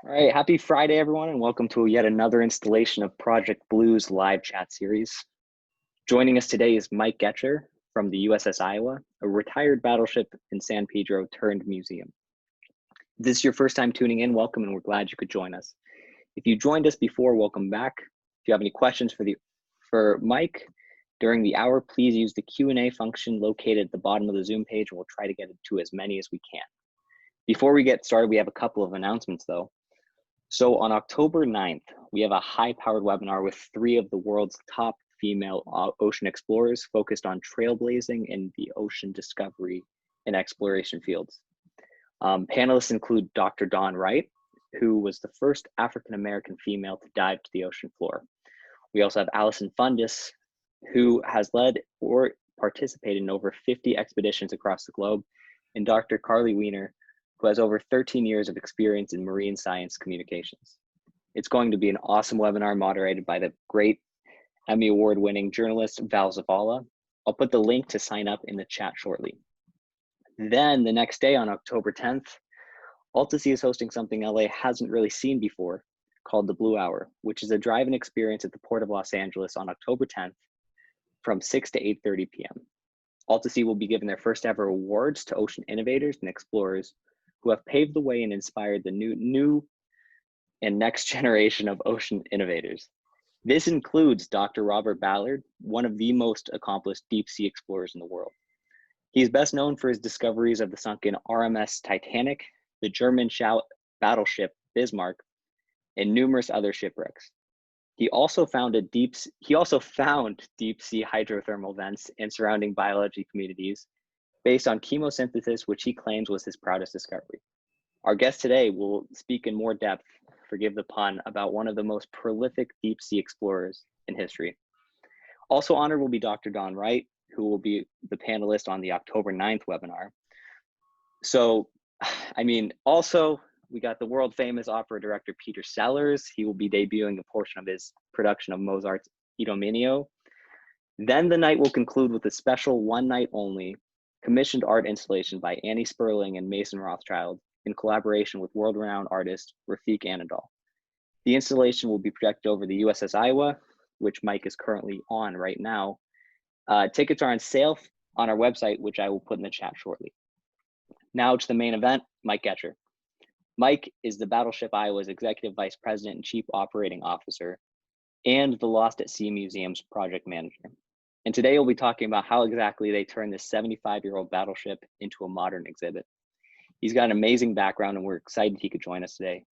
All right, happy Friday, everyone, and welcome to yet another installation of Project Blue's live chat series. Joining us today is Mike Getscher from the USS Iowa, a retired battleship in San Pedro turned museum. If this is your first time tuning in, welcome, and we're glad you could join us. If you joined us before, welcome back. If you have any questions for Mike during the hour, please use the Q&A function located at the bottom of the Zoom page, and we'll try to get to as many as we can. Before we get started, we have a couple of announcements, though. So on October 9th, we have a high-powered webinar with 3 of the world's top female ocean explorers focused on trailblazing in the ocean discovery and exploration fields. Panelists include Dr. Dawn Wright, who was the first African-American female to dive to the ocean floor. We also have Allison Fundis, who has led or participated in over 50 expeditions across the globe, and Dr. Carly Weiner, who has over 13 years of experience in marine science communications. It's going to be an awesome webinar moderated by the great Emmy Award-winning journalist Val Zavala. I'll put the link to sign up in the chat shortly. Then the next day on October 10th, AltaSea is hosting something LA hasn't really seen before called the Blue Hour, which is a drive-in experience at the Port of Los Angeles on October 10th from 6 to 8:30 p.m. AltaSea will be giving their first ever awards to ocean innovators and explorers who have paved the way and inspired the new and next generation of ocean innovators. This includes Dr. Robert Ballard, one of the most accomplished deep sea explorers in the world. He's best known for his discoveries of the sunken RMS Titanic, the German battleship Bismarck, and numerous other shipwrecks. He also found deep sea hydrothermal vents and surrounding biology communities based on chemosynthesis, which he claims was his proudest discovery. Our guest today will speak in more depth, forgive the pun, about one of the most prolific deep sea explorers in history. Also honored will be Dr. Dawn Wright, who will be the panelist on the October 9th webinar. So, also we got the world famous opera director, Peter Sellers. He will be debuting a portion of his production of Mozart's Idomeneo. Then the night will conclude with a special one night only commissioned art installation by Annie Sperling and Mason Rothschild in collaboration with world-renowned artist Rafiq Anadol. The installation will be projected over the USS Iowa, which Mike is currently on right now. Tickets are on sale on our website, which I will put in the chat shortly. Now to the main event, Mike Getscher. Mike is the Battleship Iowa's Executive Vice President and Chief Operating Officer and the Lost at Sea Museum's project manager. And today we'll be talking about how exactly they turned this 75-year-old battleship into a modern exhibit. He's got an amazing background and we're excited he could join us today.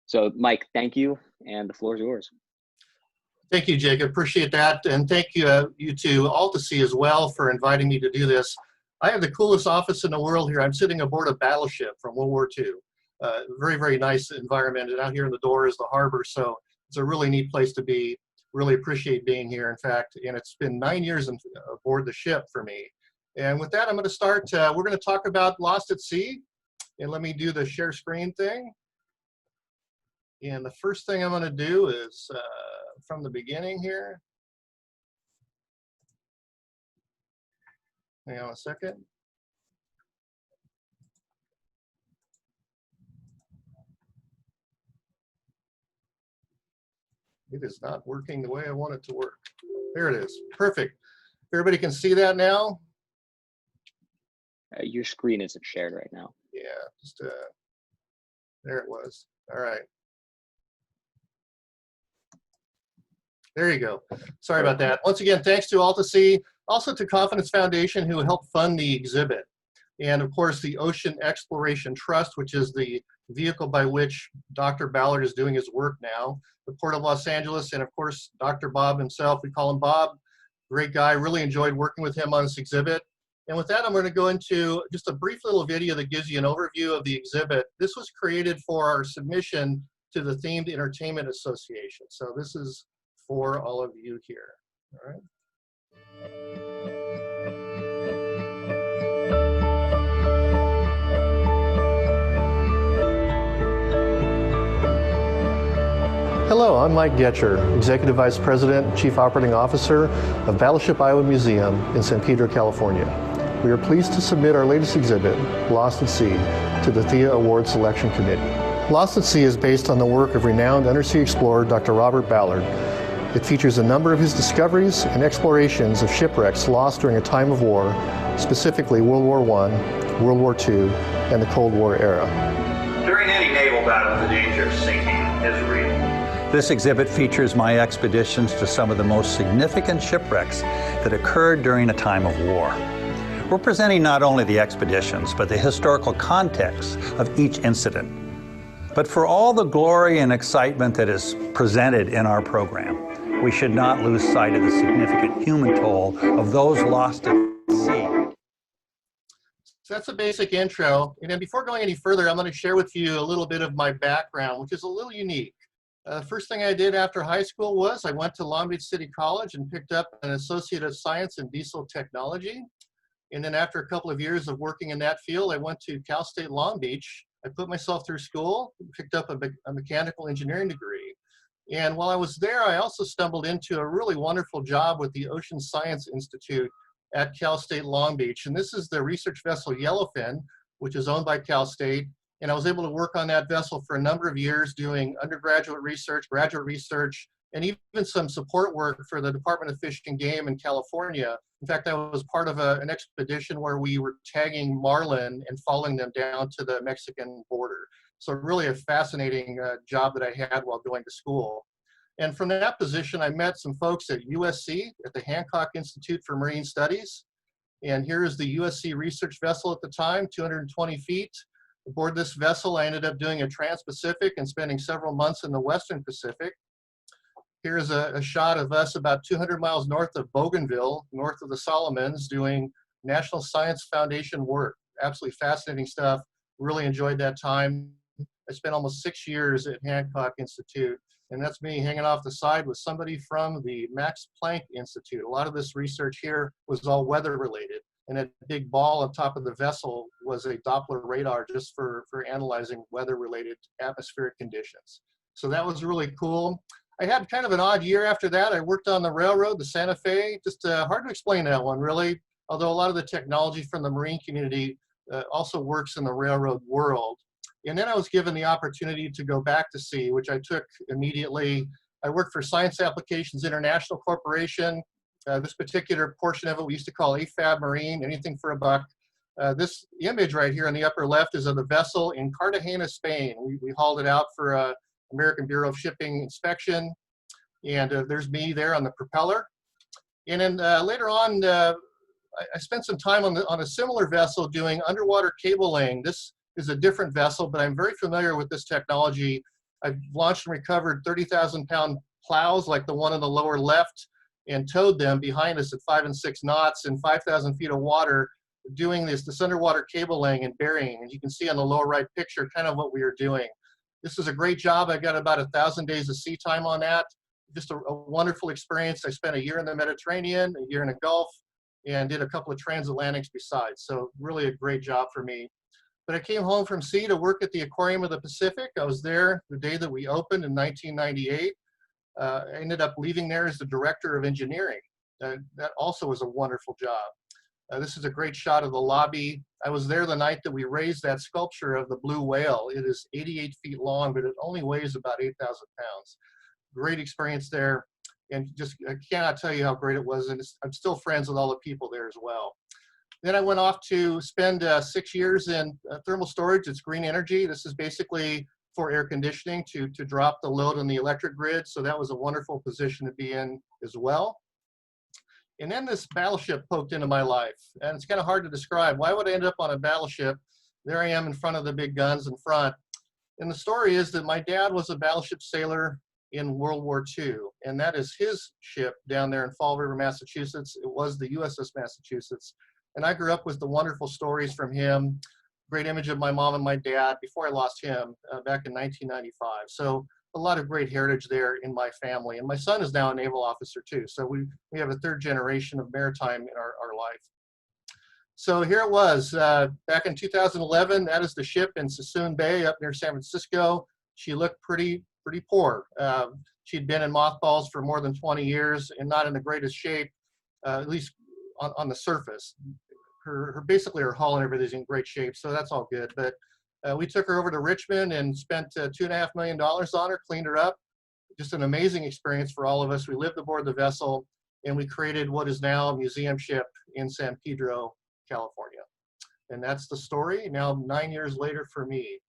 So Mike, thank you, and the floor is yours. Thank you, Jacob. Appreciate that. And thank you, you to AltaSea as well for inviting me to do this. I have the coolest office in the world here. I'm sitting aboard a battleship from World War II. Very, very nice environment. And out here in the door is the harbor. So it's a really neat place to be. Really appreciate being here, in fact. And it's been 9 years aboard the ship for me. And with that, I'm going to start. We're going to talk about Lost at Sea. And let me do the share screen thing. And the first thing I'm going to do is from the beginning here. Hang on a second. It is not working the way I want it to work. There it is. Perfect. Everybody can see that now? Your screen isn't shared right now. Yeah, just there it was. All right. There you go. Sorry about that. Once again, thanks to AltaSea, also to Confidence Foundation, who helped fund the exhibit. And of course, the Ocean Exploration Trust, which is the vehicle by which Dr. Ballard is doing his work now, the Port of Los Angeles, and of course, Dr. Bob himself. We call him Bob. Great guy. Really enjoyed working with him on this exhibit. And with that, I'm going to go into just a brief little video that gives you an overview of the exhibit. This was created for our submission to the Themed Entertainment Association. So this is for all of you here. All right. Hello, I'm Mike Getscher, Executive Vice President, Chief Operating Officer of Battleship Iowa Museum in San Pedro, California. We are pleased to submit our latest exhibit, Lost at Sea, to the THEA Award Selection Committee. Lost at Sea is based on the work of renowned undersea explorer Dr. Robert Ballard. It features a number of his discoveries and explorations of shipwrecks lost during a time of war, specifically World War I, World War II, and the Cold War era. During any naval battle, the danger of sinking is real. This exhibit features my expeditions to some of the most significant shipwrecks that occurred during a time of war. We're presenting not only the expeditions, but the historical context of each incident. But for all the glory and excitement that is presented in our program, we should not lose sight of the significant human toll of those lost at sea. So that's a basic intro. And then before going any further, I'm going to share with you a little bit of my background, which is a little unique. First thing I did after high school was I went to Long Beach City College and picked up an Associate of Science in Diesel Technology. And then after a couple of years of working in that field, I went to Cal State Long Beach. I put myself through school, picked up a mechanical engineering degree. And while I was there, I also stumbled into a really wonderful job with the Ocean Science Institute at Cal State Long Beach. And this is the research vessel Yellowfin, which is owned by Cal State. And I was able to work on that vessel for a number of years doing undergraduate research, graduate research, and even some support work for the Department of Fish and Game in California. In fact, I was part of an expedition where we were tagging marlin and following them down to the Mexican border. So really a fascinating job that I had while going to school. And from that position, I met some folks at USC, at the Hancock Institute for Marine Studies. And here is the USC research vessel at the time, 220 feet. Aboard this vessel, I ended up doing a Trans-Pacific and spending several months in the Western Pacific. Here's a shot of us about 200 miles north of Bougainville, north of the Solomons, doing National Science Foundation work. Absolutely fascinating stuff. Really enjoyed that time. I spent almost 6 years at Hancock Institute, and that's me hanging off the side with somebody from the Max Planck Institute. A lot of this research here was all weather related, and that big ball on top of the vessel was a Doppler radar just for analyzing weather related atmospheric conditions. So that was really cool. I had kind of an odd year after that. I worked on the railroad, the Santa Fe. Just hard to explain that one, really. Although a lot of the technology from the marine community also works in the railroad world. And then I was given the opportunity to go back to sea, which I took immediately. I worked for Science Applications International Corporation. This particular portion of it we used to call AFAB Marine, anything for a buck. This image right here on the upper left is of the vessel in Cartagena, Spain. We hauled it out for American Bureau of Shipping inspection, and there's me there on the propeller. And then later on, I spent some time on a similar vessel doing underwater cable laying. This is a different vessel, but I'm very familiar with this technology. I've launched and recovered 30,000-pound plows like the one in the lower left and towed them behind us at 5 and 6 knots in 5,000 feet of water doing this underwater cable laying and burying. And you can see on the lower right picture kind of what we are doing. This is a great job. I got about 1,000 days of sea time on that. Just a wonderful experience. I spent a year in the Mediterranean, a year in the Gulf, and did a couple of transatlantics besides. So really a great job for me. But I came home from sea to work at the Aquarium of the Pacific. I was there the day that we opened in 1998. I ended up leaving there as the director of engineering. That also was a wonderful job. This is a great shot of the lobby. I was there the night that we raised that sculpture of the blue whale. It is 88 feet long, but it only weighs about 8,000 pounds. Great experience there. And just, I cannot tell you how great it was. And I'm still friends with all the people there as well. Then I went off to spend 6 years in thermal storage. It's green energy. This is basically for air conditioning to drop the load on the electric grid. So that was a wonderful position to be in as well. And then this battleship poked into my life. And it's kind of hard to describe. Why would I end up on a battleship? There I am in front of the big guns in front. And the story is that my dad was a battleship sailor in World War II. And that is his ship down there in Fall River, Massachusetts. It was the USS Massachusetts. And I grew up with the wonderful stories from him. Great image of my mom and my dad before I lost him back in 1995. So a lot of great heritage there in my family. And my son is now a naval officer too. So we have a third generation of maritime in our life. So here it was back in 2011. That is the ship in Sassoon Bay up near San Francisco. She looked pretty poor. She'd been in mothballs for more than 20 years and not in the greatest shape, at least on the surface. Basically her hull and everything's in great shape, so that's all good. But We took her over to Richmond and spent $2.5 million on her, cleaned her up. Just an amazing experience for all of us. We lived aboard the vessel, and we created what is now a museum ship in San Pedro, California. And that's the story, now 9 years later for me.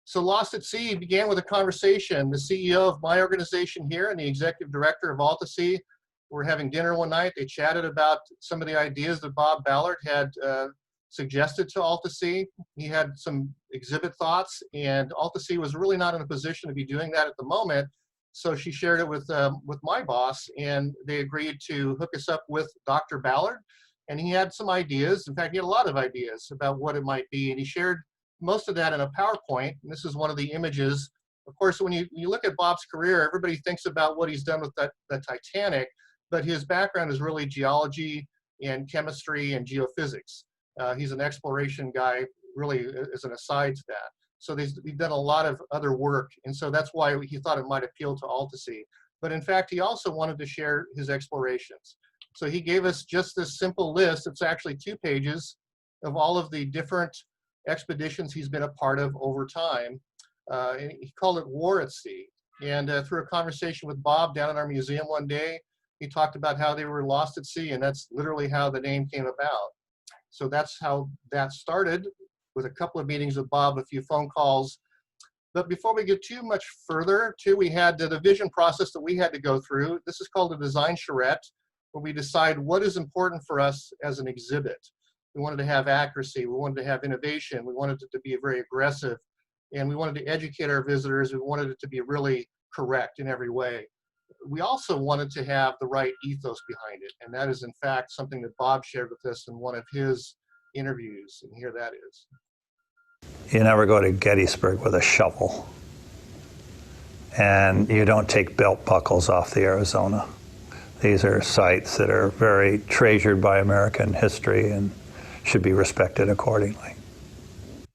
So Lost at Sea began with a conversation. The CEO of my organization here and the executive director of AltaSea were having dinner one night. They chatted about some of the ideas that Bob Ballard had suggested to AltaSea. He had some exhibit thoughts, and AltaSea was really not in a position to be doing that at the moment. So she shared it with my boss, and they agreed to hook us up with Dr. Ballard. And he had some ideas. In fact, he had a lot of ideas about what it might be, and he shared most of that in a PowerPoint. And this is one of the images. Of course, when you look at Bob's career, everybody thinks about what he's done with the Titanic, but his background is really geology and chemistry and geophysics. He's an exploration guy, really, as an aside to that. So he's done a lot of other work, and so that's why he thought it might appeal to AltaSea. But in fact, he also wanted to share his explorations. So he gave us just this simple list. It's actually 2 pages of all of the different expeditions he's been a part of over time. And he called it War at Sea. And through a conversation with Bob down in our museum one day, he talked about how they were lost at sea, and that's literally how the name came about. So that's how that started, with a couple of meetings with Bob, a few phone calls. But before we get too much further, we had the vision process that we had to go through. This is called a design charrette, where we decide what is important for us as an exhibit. We wanted to have accuracy, we wanted to have innovation, we wanted it to be very aggressive, and we wanted to educate our visitors. We wanted it to be really correct in every way. We also wanted to have the right ethos behind it, and that is in fact something that Bob shared with us in one of his interviews, and here that is. You never go to Gettysburg with a shovel, and you don't take belt buckles off the Arizona. These are sites that are very treasured by American history and should be respected accordingly.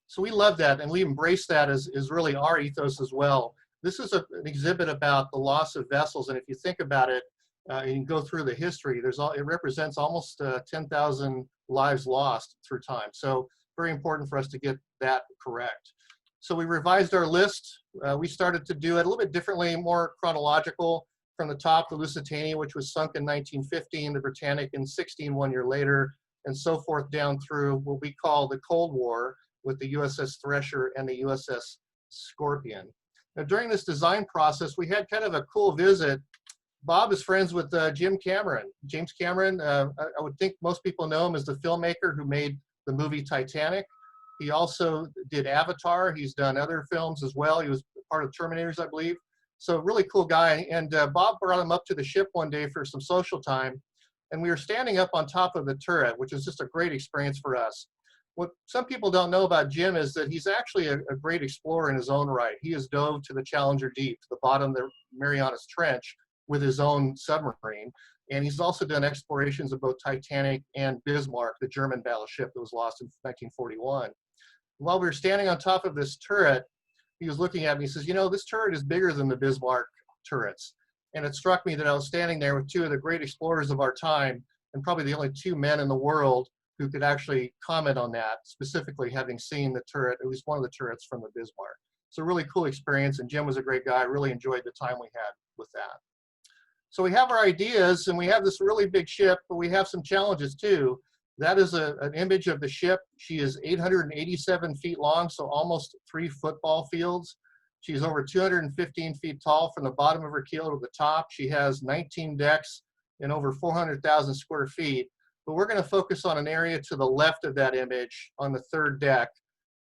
So we love that, and we embrace that as really our ethos as well. This is an exhibit about the loss of vessels, and if you think about it, and you go through the history, it represents almost 10,000 lives lost through time. So very important for us to get that correct. So we revised our list. We started to do it a little bit differently, more chronological. From the top, the Lusitania, which was sunk in 1915, the Britannic in 16, 1 year later, and so forth down through what we call the Cold War with the USS Thresher and the USS Scorpion. Now, during this design process, we had kind of a cool visit. Bob is friends with James Cameron. I would think most people know him as the filmmaker who made the movie Titanic. He also did Avatar. He's done other films as well. He was part of Terminators, I believe. So really cool guy. And Bob brought him up to the ship one day for some social time. And we were standing up on top of the turret, which is just a great experience for us. What some people don't know about Jim is that he's actually a great explorer in his own right. He has dove to the Challenger Deep, to the bottom of the Marianas Trench with his own submarine. And he's also done explorations of both Titanic and Bismarck, the German battleship that was lost in 1941. While we were standing on top of this turret, he was looking at me, he says, you know, this turret is bigger than the Bismarck turrets. And it struck me that I was standing there with 2 of the great explorers of our time, and probably the only 2 men in the world who could actually comment on that, specifically having seen the turret, at least one of the turrets from the Bismarck. So really cool experience, and Jim was a great guy. I really enjoyed the time we had with that. So we have our ideas, and we have this really big ship, but we have some challenges too. That is an image of the ship. She is 887 feet long, so almost 3 football fields. She's over 215 feet tall from the bottom of her keel to the top. She has 19 decks and over 400,000 square feet. But we're going to focus on an area to the left of that image on the 3rd deck.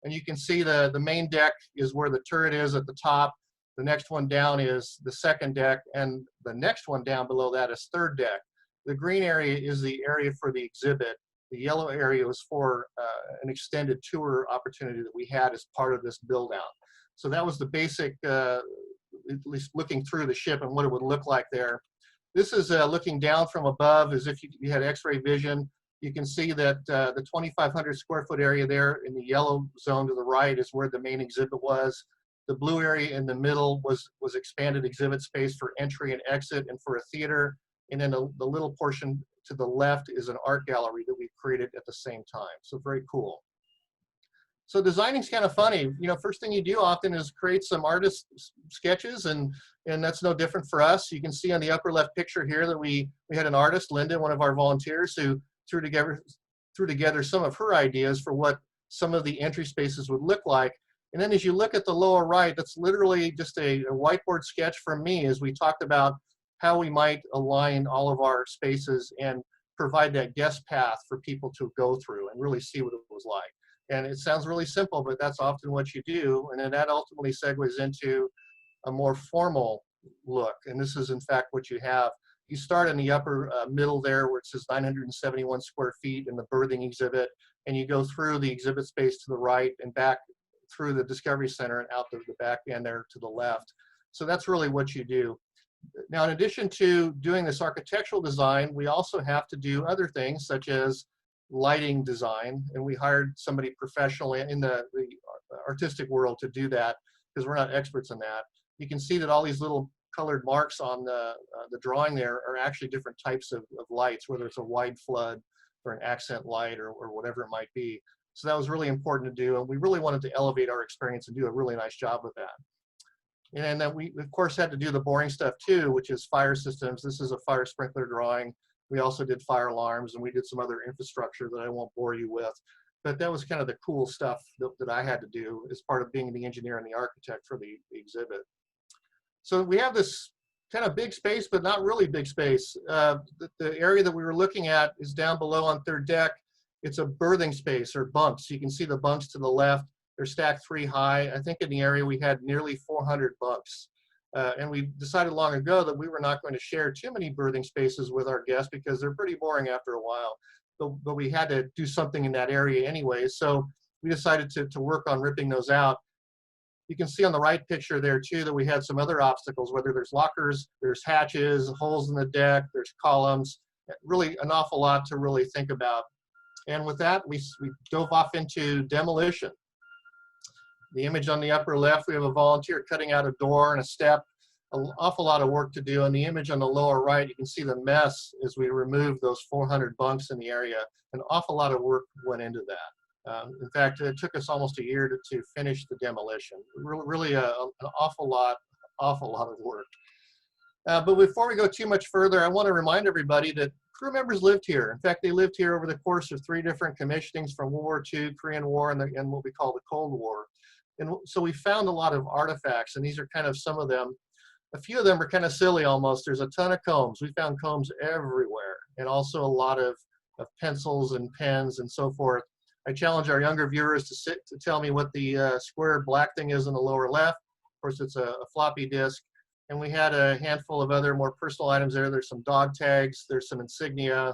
And you can see the main deck is where the turret is at the top. The next one down is the 2nd deck, and the next one down below that is 3rd deck. The green area is the area for the exhibit. The yellow area was for an extended tour opportunity that we had as part of this build out. So that was the basic, at least looking through the ship and what it would look like there. This is looking down from above as if you had x-ray vision. You can see that the 2,500 square foot area there in the yellow zone to the right is where the main exhibit was. The blue area in the middle was expanded exhibit space for entry and exit and for a theater. And then the little portion to the left is an art gallery that we created at the same time. So very cool. So designing is kind of funny. You know, first thing you do often is create some artist sketches, and that's no different for us. You can see on the upper left picture here that we had an artist, Linda, one of our volunteers, who threw together some of her ideas for what some of the entry spaces would look like. And then as you look at the lower right, that's literally just a whiteboard sketch from me as we talked about how we might align all of our spaces and provide that guest path for people to go through and really see what it was like. And it sounds really simple, but that's often what you do. And then that ultimately segues into a more formal look. And this is in fact what you have. You start in the upper middle there where it says 971 square feet in the birthing exhibit, and you go through the exhibit space to the right and back through the Discovery Center and out the back end there to the left. So that's really what you do. Now, in addition to doing this architectural design, we also have to do other things such as lighting design, and we hired somebody professional in the artistic world to do that because we're not experts in that. You can see that all these little colored marks on the drawing there are actually different types of lights, whether it's a wide flood or an accent light or whatever it might be. So that was really important to do, and we really wanted to elevate our experience and do a really nice job with that. And then we, of course, had to do the boring stuff too, which is fire systems. This is a fire sprinkler drawing. We also did fire alarms, and we did some other infrastructure that I won't bore you with. But that was kind of the cool stuff that I had to do as part of being the engineer and the architect for the exhibit. So we have this kind of big space, but not really big space. The area that we were looking at is down below on third deck. It's a berthing space or bunks. You can see the bunks to the left. They're stacked 3 high. I think in the area we had nearly 400 bunks. And we decided long ago that we were not going to share too many berthing spaces with our guests because they're pretty boring after a while. But we had to do something in that area anyway. So we decided to work on ripping those out. You can see on the right picture there too that we had some other obstacles, whether there's lockers, there's hatches, holes in the deck, there's columns, really an awful lot to really think about. And with that, we dove off into demolition. The image on the upper left, we have a volunteer cutting out a door and a step, an awful lot of work to do. On the image on the lower right, you can see the mess as we removed those 400 bunks in the area. An awful lot of work went into that. In fact, it took us almost a year to finish the demolition. Really an awful lot of work. But before we go too much further, I want to remind everybody that crew members lived here. In fact, they lived here over the course of 3 different commissionings from World War II, Korean War, and what we call the Cold War. And so we found a lot of artifacts, and these are kind of some of them. A few of them are kind of silly almost. There's a ton of combs. We found combs everywhere, and also a lot of pencils and pens and so forth. I challenge our younger viewers to tell me what the square black thing is in the lower left. Of course, it's a floppy disk. And we had a handful of other more personal items there. There's some dog tags, there's some insignia,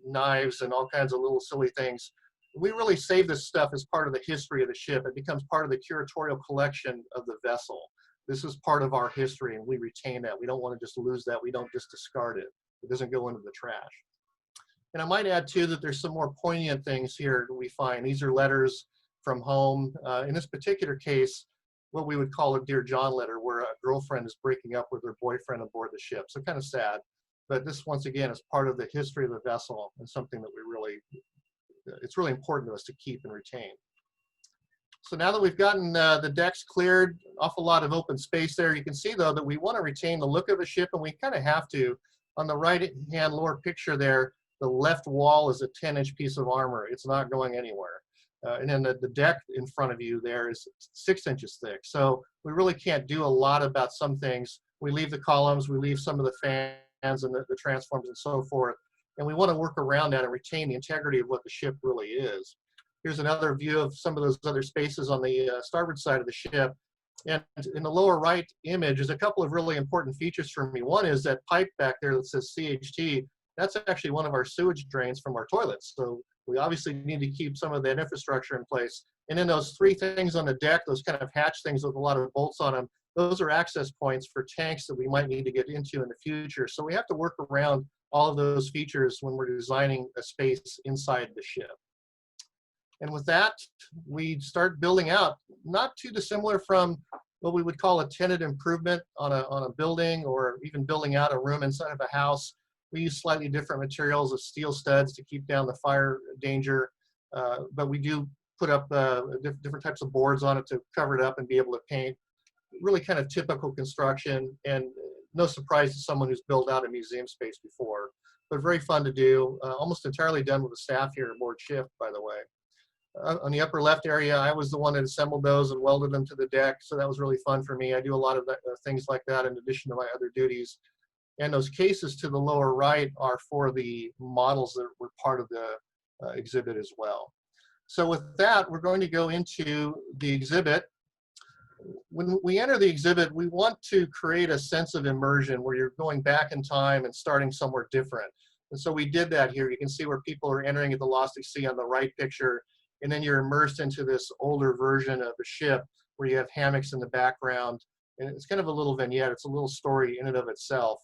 knives, and all kinds of little silly things. We really save this stuff as part of the history of the ship. It becomes part of the curatorial collection of the vessel. This is part of our history, and we retain that. We don't want to just lose that. We don't just discard it. It doesn't go into the trash. And I might add, too, that there's some more poignant things here that we find. These are letters from home. In this particular case, what we would call a Dear John letter, where a girlfriend is breaking up with her boyfriend aboard the ship. So kind of sad. But this, once again, is part of the history of the vessel and something that it's really important to us to keep and retain. So now that we've gotten the decks cleared, an awful lot of open space there, you can see, though, that we want to retain the look of a ship, and we kind of have to. On the right-hand lower picture there, the left wall is a 10-inch piece of armor. It's not going anywhere. And then the deck in front of you there is 6 inches thick. So we really can't do a lot about some things. We leave the columns, we leave some of the fans and the transforms and so forth. And we want to work around that and retain the integrity of what the ship really is. Here's another view of some of those other spaces on the starboard side of the ship. And in the lower right image, there's a couple of really important features for me. One is that pipe back there that says CHT. That's actually one of our sewage drains from our toilets. So we obviously need to keep some of that infrastructure in place. And then those 3 things on the deck, those kind of hatch things with a lot of bolts on them, those are access points for tanks that we might need to get into in the future. So we have to work around all of those features when we're designing a space inside the ship. And with that, we start building out, not too dissimilar from what we would call a tenant improvement on a building, or even building out a room inside of a house. We use slightly different materials of steel studs to keep down the fire danger, but we do put up different types of boards on it to cover it up and be able to paint. Really kind of typical construction, and no surprise to someone who's built out a museum space before, but very fun to do. Almost entirely done with the staff here aboard shift, by the way. On the upper left area, I was the one that assembled those and welded them to the deck, so that was really fun for me. I do a lot of things like that in addition to my other duties. And those cases to the lower right are for the models that were part of the exhibit as well. So with that, we're going to go into the exhibit. When we enter the exhibit, we want to create a sense of immersion where you're going back in time and starting somewhere different. And so we did that here. You can see where people are entering at the Lost at Sea on the right picture, and then you're immersed into this older version of the ship where you have hammocks in the background. And it's kind of a little vignette. It's a little story in and of itself.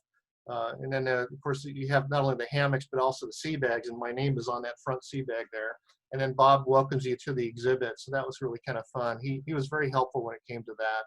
And then, of course, you have not only the hammocks, but also the sea bags, and my name is on that front sea bag there. And then Bob welcomes you to the exhibit, so that was really kind of fun. He was very helpful when it came to that.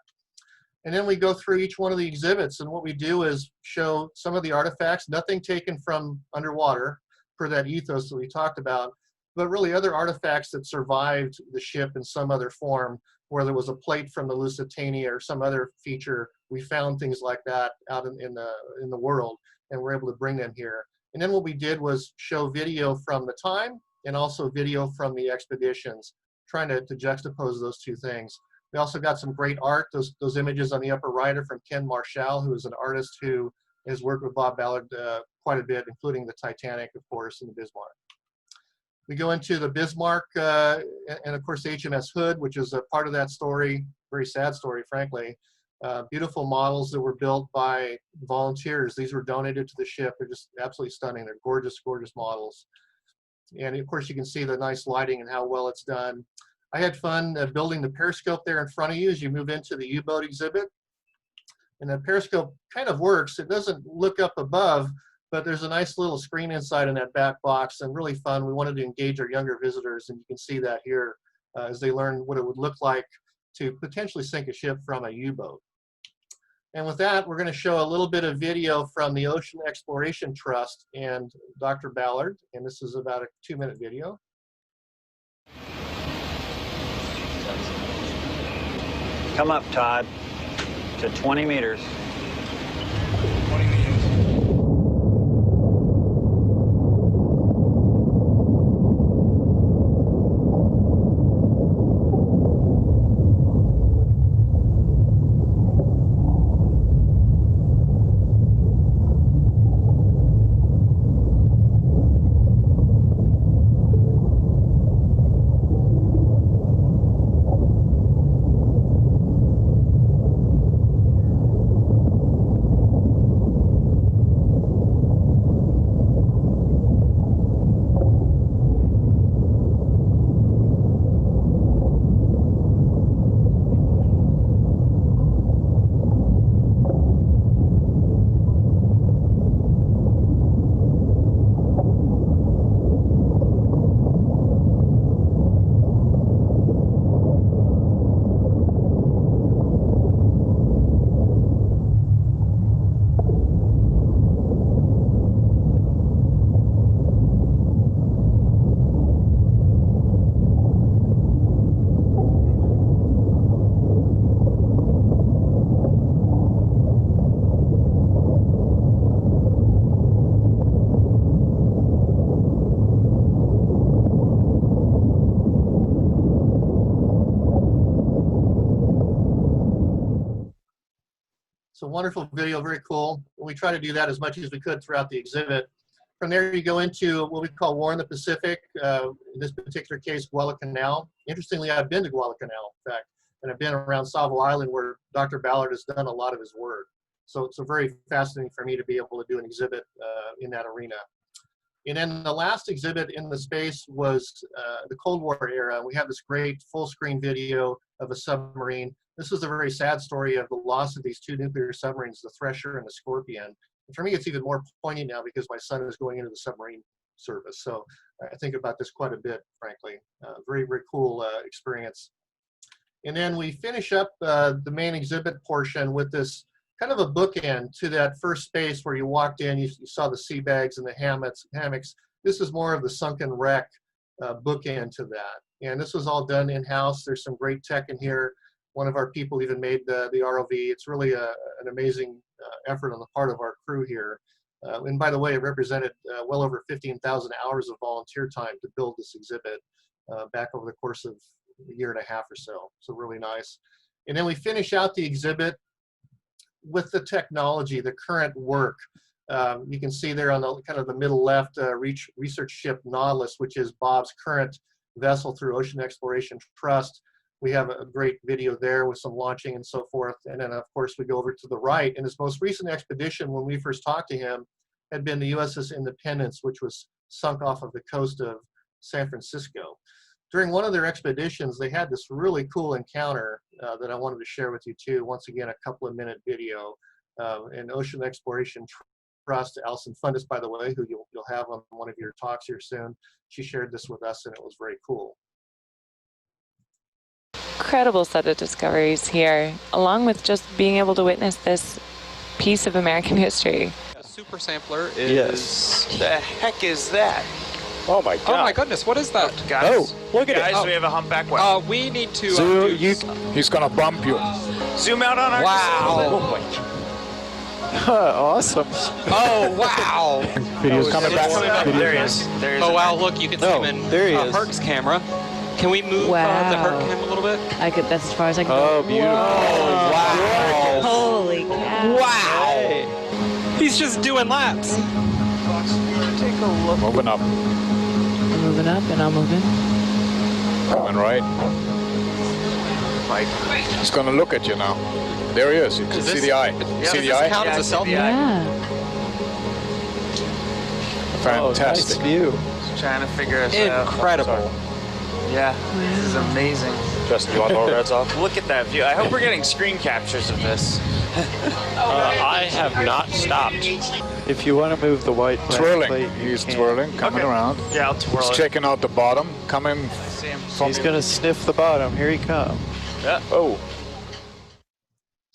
And then we go through each one of the exhibits, and what we do is show some of the artifacts, nothing taken from underwater, per that ethos that we talked about, but really other artifacts that survived the ship in some other form, where there was a plate from the Lusitania or some other feature. We found things like that out in the world, and we're able to bring them here. And then what we did was show video from the time and also video from the expeditions, trying to juxtapose those two things. We also got some great art. Those images on the upper right are from Ken Marshall, who is an artist who has worked with Bob Ballard quite a bit, including the Titanic, of course, and the Bismarck. We go into the Bismarck and of course the HMS Hood, which is a part of that story, very sad story, frankly. Beautiful models that were built by volunteers. These were donated to the ship. They're just absolutely stunning. They're gorgeous, gorgeous models. And of course you can see the nice lighting and how well it's done. I had fun building the periscope there in front of you as you move into the U-boat exhibit. And the periscope kind of works. It doesn't look up above, but there's a nice little screen inside in that back box, and really fun. We wanted to engage our younger visitors, and you can see that here as they learn what it would look like to potentially sink a ship from a U-boat. And with that, we're going to show a little bit of video from the Ocean Exploration Trust and Dr. Ballard, and this is about a 2-minute video. Come up, Todd, to 20 meters. 20 meters. So wonderful video, very cool. We try to do that as much as we could throughout the exhibit. From there, you go into what we call War in the Pacific, in this particular case, Guadalcanal. Interestingly, I've been to Guadalcanal, in fact, and I've been around Savo Island where Dr. Ballard has done a lot of his work. So it's very fascinating for me to be able to do an exhibit in that arena. And then the last exhibit in the space was the Cold War era. We have this great full screen video of a submarine. This is a very sad story of the loss of these two nuclear submarines, the Thresher and the Scorpion. And for me, it's even more poignant now because my son is going into the submarine service. So I think about this quite a bit, frankly. Very, very cool experience. And then we finish up the main exhibit portion with this kind of a bookend to that first space where you walked in, you saw the sea bags and the hammocks. This is more of the sunken wreck bookend to that. And this was all done in-house. There's some great tech in here. One of our people even made the ROV. It's really an amazing effort on the part of our crew here. And by the way, it represented well over 15,000 hours of volunteer time to build this exhibit back over the course of a year and a half or so. So really nice. And then we finish out the exhibit with the technology, the current work. You can see there on the kind of the middle left, research ship Nautilus, which is Bob's current vessel through Ocean Exploration Trust. We have a great video there with some launching and so forth. And then of course we go over to the right, and his most recent expedition when we first talked to him had been the USS Independence, which was sunk off of the coast of San Francisco. During one of their expeditions, they had this really cool encounter that I wanted to share with you too. Once again, a couple of minute video. An Ocean Exploration Trust, Alison Fundis, by the way, who you'll have on one of your talks here soon. She shared this with us and it was very cool. Incredible set of discoveries here, along with just being able to witness this piece of American history. A super sampler is... The heck is that? Oh my god. Oh my goodness, what is that? Guys, look at Guys, it. we have a humpback whale. We need to... he's gonna bump you. Zoom out on our Wow. Awesome. Oh, wow. Video's coming back. There he is. There he is. Oh, wow, look, you can see him in there he is. Herc's camera. Can we move the Herc cam a little bit? That's as far as I can Oh, go. beautiful. Oh, wow. Holy cow. Wow. He's just doing laps. Take a look. Moving up. I'm moving up and I'm moving. Coming right. He's gonna look at you now. There he is. You can see the eye. See the eye? Count as a selfie? Yeah. Fantastic. Nice view. Just trying to figure us out. Incredible. Yeah, this is amazing. Just you want lower reds off? Look at that view. I hope we're getting screen captures of this. I have not stopped. If you want to move the white Twirling. plate, you He's can. twirling, coming around. Yeah, I'll twirl He's it. checking out the bottom, coming See him. from He's going to sniff the bottom. Here he comes. Yeah. Oh,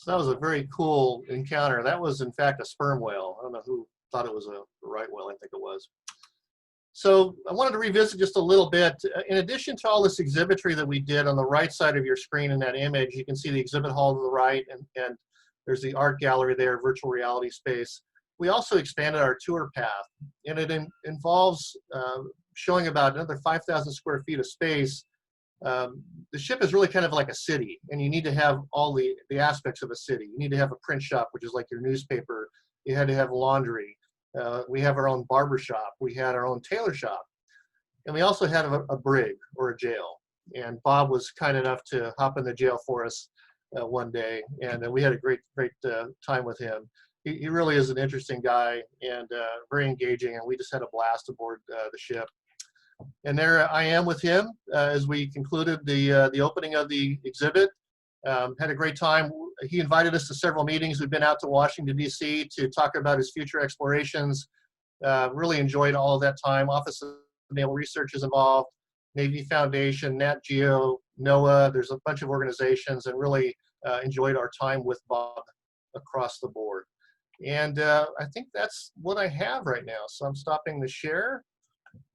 So that was a very cool encounter. That was in fact a sperm whale. I don't know who thought it was a right whale. I think it was. So I wanted to revisit just a little bit. In addition to all this exhibitry that we did on the right side of your screen in that image, you can see the exhibit hall to the right, and there's the art gallery there, virtual reality space. We also expanded our tour path, and it involves showing about another 5,000 square feet of space. The ship is really kind of like a city, and you need to have all the aspects of a city. You need to have a print shop, which is like your newspaper. You had to have laundry. We have our own barber shop. We had our own tailor shop. And we also had a brig or a jail. And Bob was kind enough to hop in the jail for us one day. And we had a great time with him. He really is an interesting guy and very engaging. And we just had a blast aboard the ship. And there I am with him as we concluded the opening of the exhibit. Had a great time. He invited us to several meetings. We've been out to Washington, D.C. to talk about his future explorations. Really enjoyed all of that time. Office of Naval Research is involved, Navy Foundation, Nat Geo, NOAA. There's a bunch of organizations, and really enjoyed our time with Bob across the board. And I think that's what I have right now. So I'm stopping the share,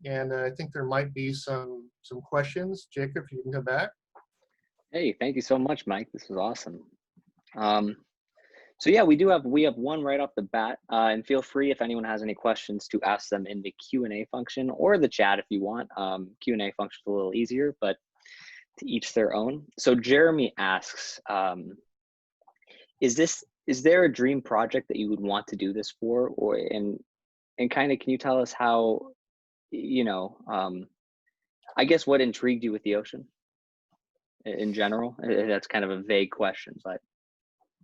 and I think there might be some questions. Jacob, if you can come back. Hey, thank you so much, Mike. This was awesome. So yeah, we have one right off the bat, and feel free if anyone has any questions to ask them in the Q&A function or the chat if you want. Q&A function is a little easier, but to each their own. So Jeremy asks, is there a dream project that you would want to do this for, and kind of can you tell us how, I guess what intrigued you with the ocean in general? That's kind of a vague question, but.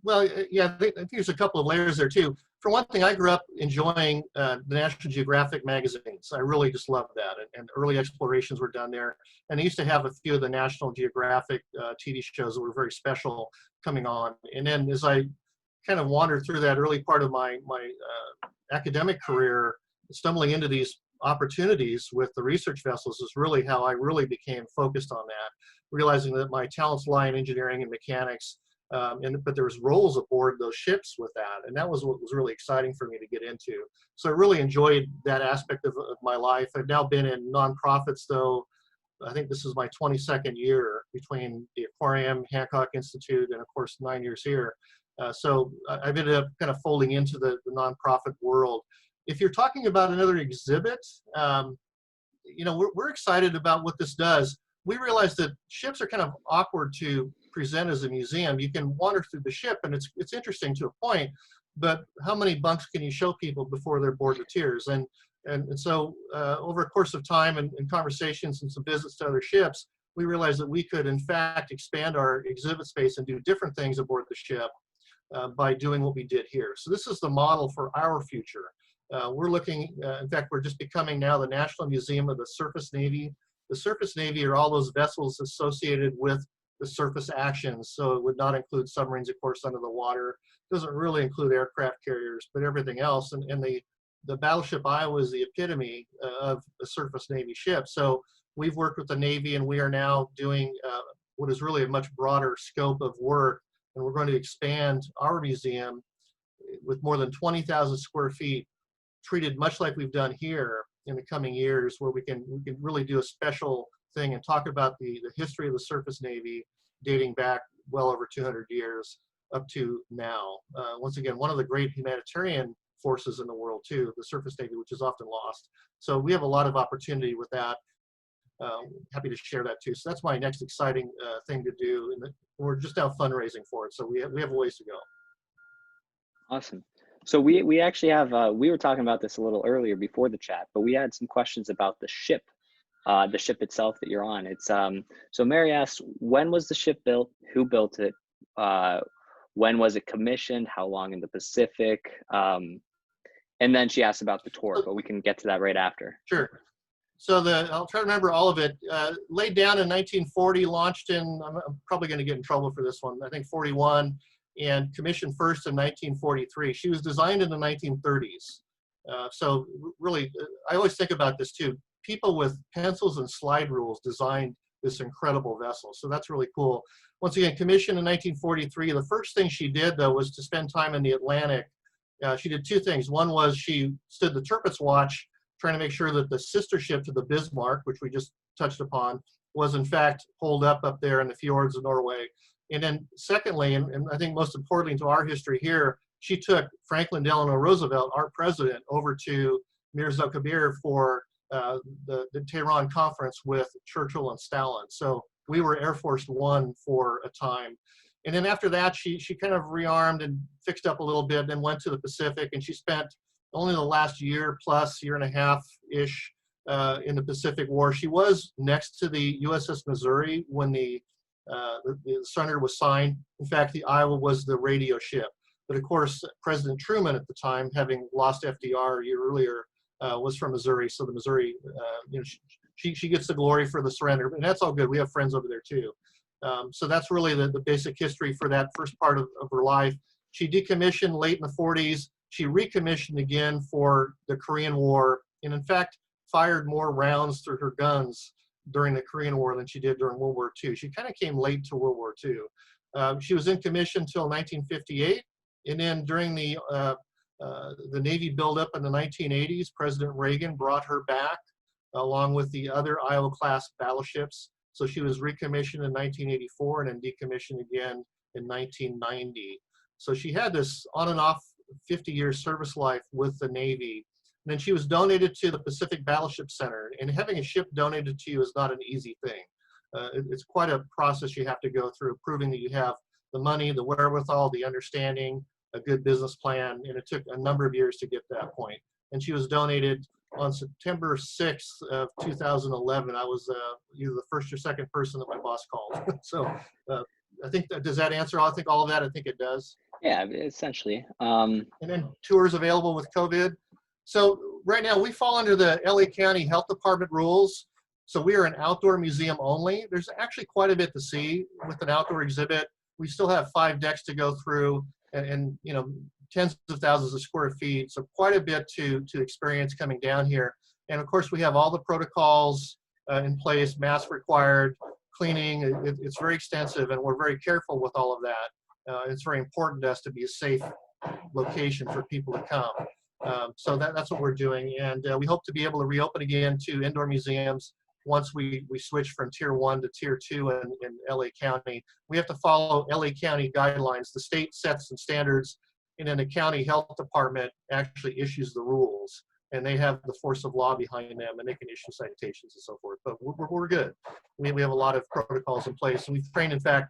Well, yeah, I think there's a couple of layers there too. For one thing, I grew up enjoying the National Geographic magazines. I really just loved that, and early explorations were done there. And I used to have a few of the National Geographic TV shows that were very special coming on. And then as I kind of wandered through that early part of my academic career, stumbling into these opportunities with the research vessels is really how I really became focused on that, realizing that my talents lie in engineering and mechanics. But there was roles aboard those ships with that, and that was what was really exciting for me to get into. So I really enjoyed that aspect of my life. I've now been in nonprofits though, I think this is my 22nd year between the aquarium, Hancock Institute, and of course 9 years here. So I've ended up kind of folding into the nonprofit world. If you're talking about another exhibit, you know, we're excited about what this does. We realize that ships are kind of awkward to present as a museum. You can wander through the ship and it's interesting to a point, but how many bunks can you show people before they're bored to tears? And so over a course of time and conversations and some visits to other ships, we realized that we could in fact expand our exhibit space and do different things aboard the ship by doing what we did here. So this is the model for our future. We're looking, in fact, we're just becoming now the National Museum of the Surface Navy. The Surface Navy are all those vessels associated with the surface actions. So it would not include submarines, of course, under the water. It doesn't really include aircraft carriers, but everything else. And the Battleship Iowa is the epitome of a surface Navy ship. So we've worked with the Navy, and we are now doing what is really a much broader scope of work. And we're going to expand our museum with more than 20,000 square feet, treated much like we've done here in the coming years, where we can really do a special thing and talk about the history of the surface Navy dating back well over 200 years up to now. Once again, one of the great humanitarian forces in the world too, the surface Navy, which is often lost. So we have a lot of opportunity with that. Happy to share that too. So that's my next exciting thing to do. And we're just now fundraising for it. So we have a ways to go. Awesome. So we actually have, we were talking about this a little earlier before the chat, but we had some questions about the ship itself that you're on. It's so Mary asked, when was the ship built? Who built it? When was it commissioned? How long in the Pacific? And then she asked about the tour, but we can get to that right after. Sure. So I'll try to remember all of it. Laid down in 1940, launched in, I'm probably going to get in trouble for this one, I think 41, and commissioned first in 1943. She was designed in the 1930s. So really, I always think about this too. People with pencils and slide rules designed this incredible vessel. So that's really cool. Once again, commissioned in 1943. The first thing she did, though, was to spend time in the Atlantic. She did two things. One was she stood the Tirpitz watch, trying to make sure that the sister ship to the Bismarck, which we just touched upon, was in fact holed up there in the fjords of Norway. And then secondly, and I think most importantly to our history here, she took Franklin Delano Roosevelt, our president, over to Mirza Kabir for the Tehran conference with Churchill and Stalin. So we were Air Force One for a time. And then after that, she kind of rearmed and fixed up a little bit, and then went to the Pacific, and she spent only the last year and a half-ish in the Pacific War. She was next to the USS Missouri when the surrender was signed. In fact, the Iowa was the radio ship. But of course, President Truman at the time, having lost FDR a year earlier, was from Missouri. So the Missouri, you know, she gets the glory for the surrender, and that's all good. We have friends over there too. So that's really the basic history for that first part of her life. She decommissioned late in the 40s. She recommissioned again for the Korean War, and in fact, fired more rounds through her guns during the Korean War than she did during World War II. She kind of came late to World War II. She was in commission until 1958, and then during the Navy buildup in the 1980s, President Reagan brought her back along with the other Iowa-class battleships. So she was recommissioned in 1984 and then decommissioned again in 1990. So she had this on and off 50-year service life with the Navy. And then she was donated to the Pacific Battleship Center. And having a ship donated to you is not an easy thing. It's quite a process you have to go through, proving that you have the money, the wherewithal, the understanding, a good business plan. And it took a number of years to get to that point. And she was donated on September 6th of 2011. I was either the first or second person that my boss called. So I think does that answer? I think all of that. I think it does. Yeah, essentially. And then tours available with COVID. So right now we fall under the LA County Health Department rules. So we are an outdoor museum only. There's actually quite a bit to see with an outdoor exhibit. We still have 5 decks to go through, and you know, tens of thousands of square feet. So quite a bit to experience coming down here. And of course we have all the protocols in place, masks required, cleaning. It's very extensive, and we're very careful with all of that. It's very important to us to be a safe location for people to come. So that's what we're doing. And we hope to be able to reopen again to indoor museums once we switch from Tier 1 to Tier 2 in LA County. We have to follow LA County guidelines. The state sets some standards, and then the county health department actually issues the rules, and they have the force of law behind them, and they can issue citations and so forth. But we're good. We have a lot of protocols in place, and we've trained, in fact,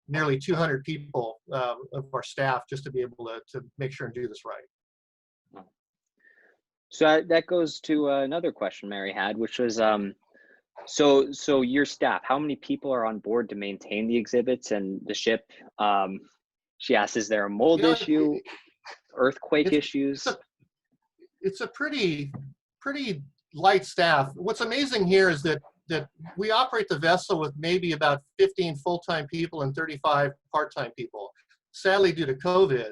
nearly 200 people of our staff just to be able to make sure and do this right. So that goes to another question Mary had, which was, so your staff, how many people are on board to maintain the exhibits and the ship? She asked, is there a mold issue, earthquake issues? It's a pretty light staff. What's amazing here is that we operate the vessel with maybe about 15 full-time people and 35 part-time people. Sadly, due to COVID,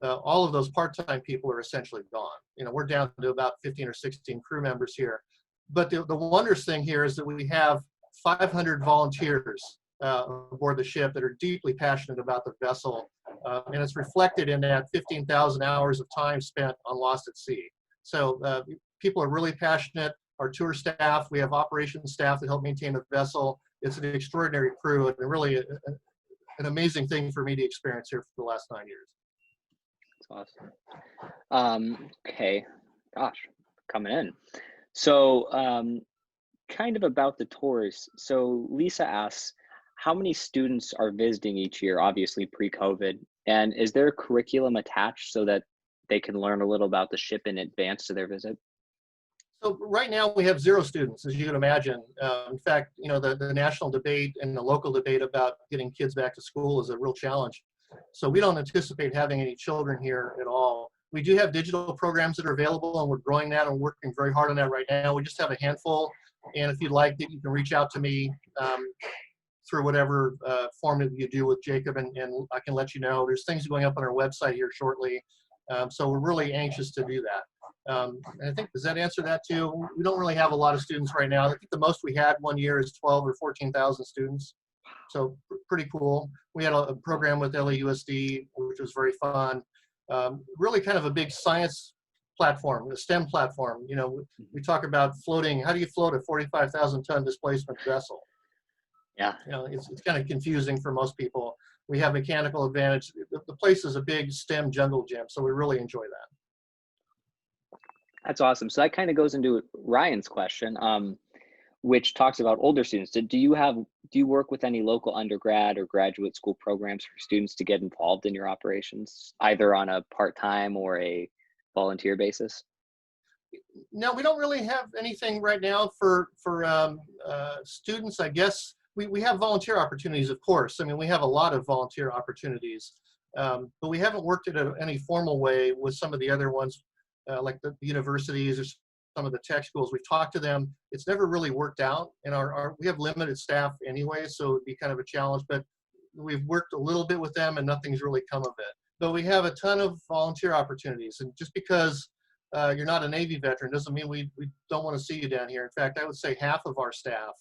all of those part-time people are essentially gone. We're down to about 15 or 16 crew members here. But the wondrous thing here is that we have 500 volunteers aboard the ship that are deeply passionate about the vessel, and it's reflected in that 15,000 hours of time spent on Lost at Sea. So people are really passionate. Our tour staff, we have operations staff that help maintain the vessel. It's an extraordinary crew, and really an amazing thing for me to experience here for the last 9 years. That's awesome. Okay, gosh, coming in. So kind of about the tours. So Lisa asks, how many students are visiting each year, obviously pre-COVID? And is there a curriculum attached so that they can learn a little about the ship in advance to their visit? So right now we have 0 students, as you can imagine. In fact, the national debate and the local debate about getting kids back to school is a real challenge. So we don't anticipate having any children here at all. We do have digital programs that are available, and we're growing that and working very hard on that right now. We just have a handful, and if you'd like it, you can reach out to me through whatever form that you do with Jacob, and I can let you know. There's things going up on our website here shortly. So we're really anxious to do that. And I think, does that answer that too? We don't really have a lot of students right now. I think the most we had one year is 12 or 14,000 students. So pretty cool. We had a program with LAUSD, which was very fun. Really kind of a big science platform, a STEM platform. We talk about floating. How do you float a 45,000 ton displacement vessel? Yeah. It's kind of confusing for most people. We have mechanical advantage. The place is a big STEM jungle gym, so we really enjoy that. That's awesome. So that kind of goes into Ryan's question, which talks about older students. Do you work with any local undergrad or graduate school programs for students to get involved in your operations, either on a part-time or a volunteer basis? No, we don't really have anything right now for students, I guess. We have volunteer opportunities, of course. I mean, we have a lot of volunteer opportunities, but we haven't worked in any formal way with some of the other ones, like the universities or some of the tech schools. We've talked to them. It's never really worked out, and we have limited staff anyway, so it'd be kind of a challenge, but we've worked a little bit with them and nothing's really come of it. But we have a ton of volunteer opportunities, and just because you're not a Navy veteran doesn't mean we don't want to see you down here. In fact, I would say half of our staff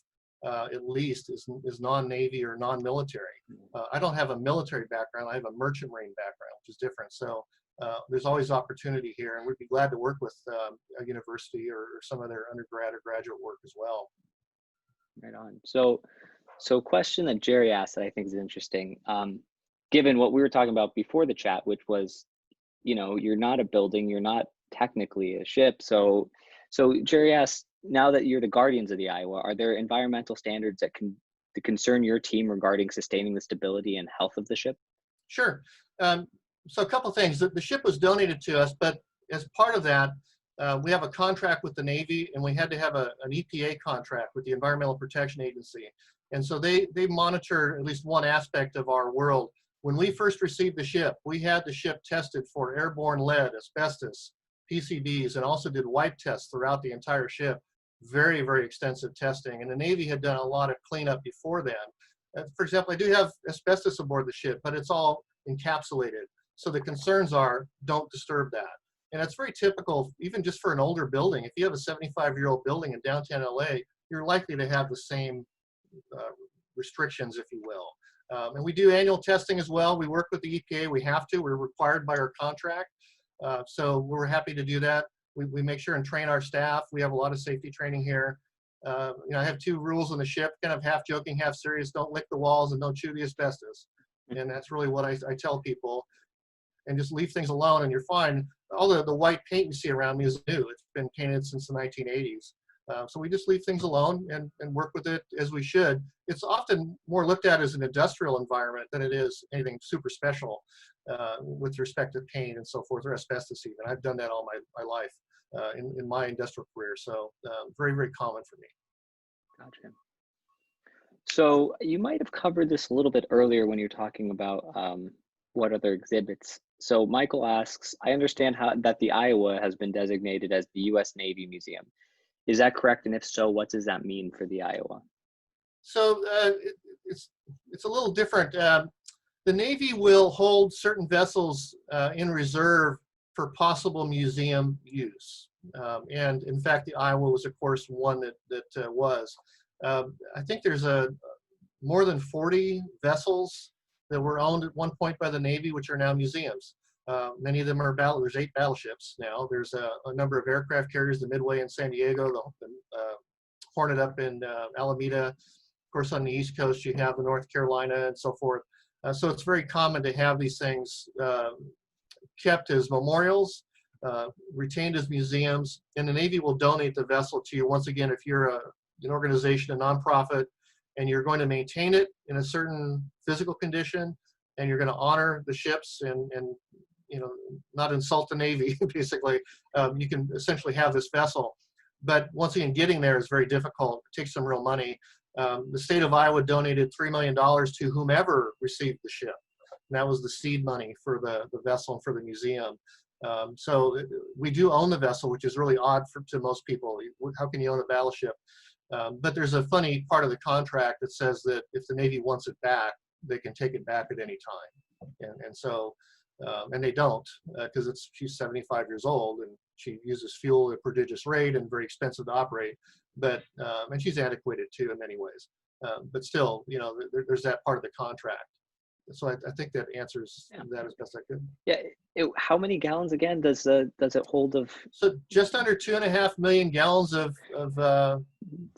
at least is non-Navy or non-military. I don't have a military background. I have a merchant marine background, which is different. So there's always opportunity here, and we'd be glad to work with a university or some of their undergrad or graduate work as well. Right on. So question that Jerry asked that I think is interesting, given what we were talking about before the chat, which was, you're not a building, you're not technically a ship. So Jerry asked, now that you're the guardians of the Iowa, are there environmental standards that concern your team regarding sustaining the stability and health of the ship? Sure. So a couple things. The ship was donated to us, but as part of that, we have a contract with the Navy, and we had to have an EPA contract with the Environmental Protection Agency. And so they monitor at least one aspect of our world. When we first received the ship, we had the ship tested for airborne lead, asbestos, PCBs, and also did wipe tests throughout the entire ship. Very, very extensive testing. And the Navy had done a lot of cleanup before then. For example, I do have asbestos aboard the ship, but it's all encapsulated. So the concerns are, don't disturb that. And it's very typical, even just for an older building. If you have a 75-year-old building in downtown LA, you're likely to have the same restrictions, if you will. And we do annual testing as well. We work with the EPA. We have to. We're required by our contract. So we're happy to do that. We make sure and train our staff. We have a lot of safety training here. I have 2 rules on the ship, kind of half joking, half serious: don't lick the walls and don't chew the asbestos. And that's really what I tell people. And just leave things alone and you're fine. All the white paint you see around me is new. It's been painted since the 1980s. So we just leave things alone and work with it as we should. It's often more looked at as an industrial environment than it is anything super special with respect to paint and so forth, or asbestos even. I've done that all my life in my industrial career. So very, very common for me. Gotcha. So you might have covered this a little bit earlier when you're talking about what other exhibits. So Michael asks, I understand that the Iowa has been designated as the U.S. Navy Museum. Is that correct? And if so, what does that mean for the Iowa? So it's a little different. The Navy will hold certain vessels in reserve for possible museum use. And in fact, the Iowa was, of course, one that was. I think there's more than 40 vessels that were owned at one point by the Navy, which are now museums. Many of them are there's 8 battleships now. There's a number of aircraft carriers, the Midway in San Diego, the Hornet up in Alameda. Of course, on the East Coast, you have the North Carolina and so forth. So it's very common to have these things kept as memorials, retained as museums, and the Navy will donate the vessel to you. Once again, if you're an organization, a nonprofit, and you're going to maintain it in a certain physical condition, and you're going to honor the ships and not insult the Navy, basically, you can essentially have this vessel. But once again, getting there is very difficult. It takes some real money. The state of Iowa donated $3 million to whomever received the ship. And that was the seed money for the vessel and for the museum. So we do own the vessel, which is really odd to most people. How can you own a battleship? But there's a funny part of the contract that says that if the Navy wants it back, they can take it back at any time. And so, and they don't, because she's 75 years old and she uses fuel at a prodigious rate and very expensive to operate. But and she's antiquated too in many ways. But still, there's that part of the contract. So I think that answers that as best I could. Yeah. How many gallons again does it hold of? So just under 2.5 million gallons of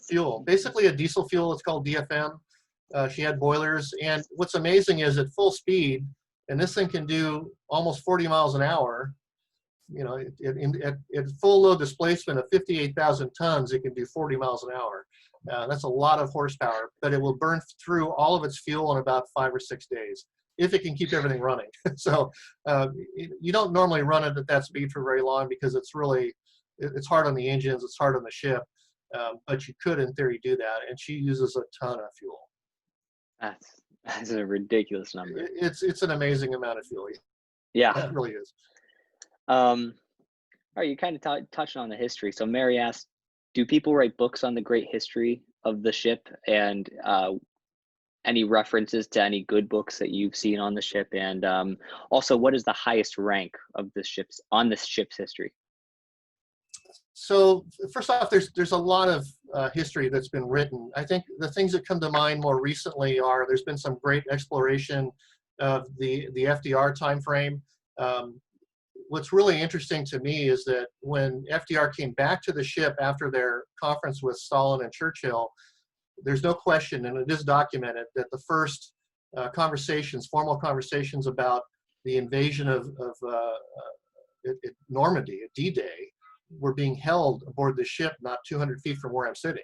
fuel. Basically a diesel fuel. It's called DFM. She had boilers, and what's amazing is at full speed, and this thing can do almost 40 miles an hour. At full load displacement of 58,000 tons, it can do 40 miles an hour. That's a lot of horsepower, but it will burn through all of its fuel in about 5 or 6 days if it can keep everything running. So you don't normally run it at that speed for very long because it's hard on the engines, it's hard on the ship, but you could in theory do that, and she uses a ton of fuel. That's a ridiculous number. It's an amazing amount of fuel. Yeah, it really is. All right, you kind of touched on the history. So Mary asked, do people write books on the great history of the ship, and any references to any good books that you've seen on the ship? And also, what is the highest rank of the ship's history? So first off, there's a lot of history that's been written. I think the things that come to mind more recently there's been some great exploration of the FDR timeframe. What's really interesting to me is that when FDR came back to the ship after their conference with Stalin and Churchill, there's no question, and it is documented, that the first formal conversations about the invasion of Normandy, at D-Day, were being held aboard the ship not 200 feet from where I'm sitting.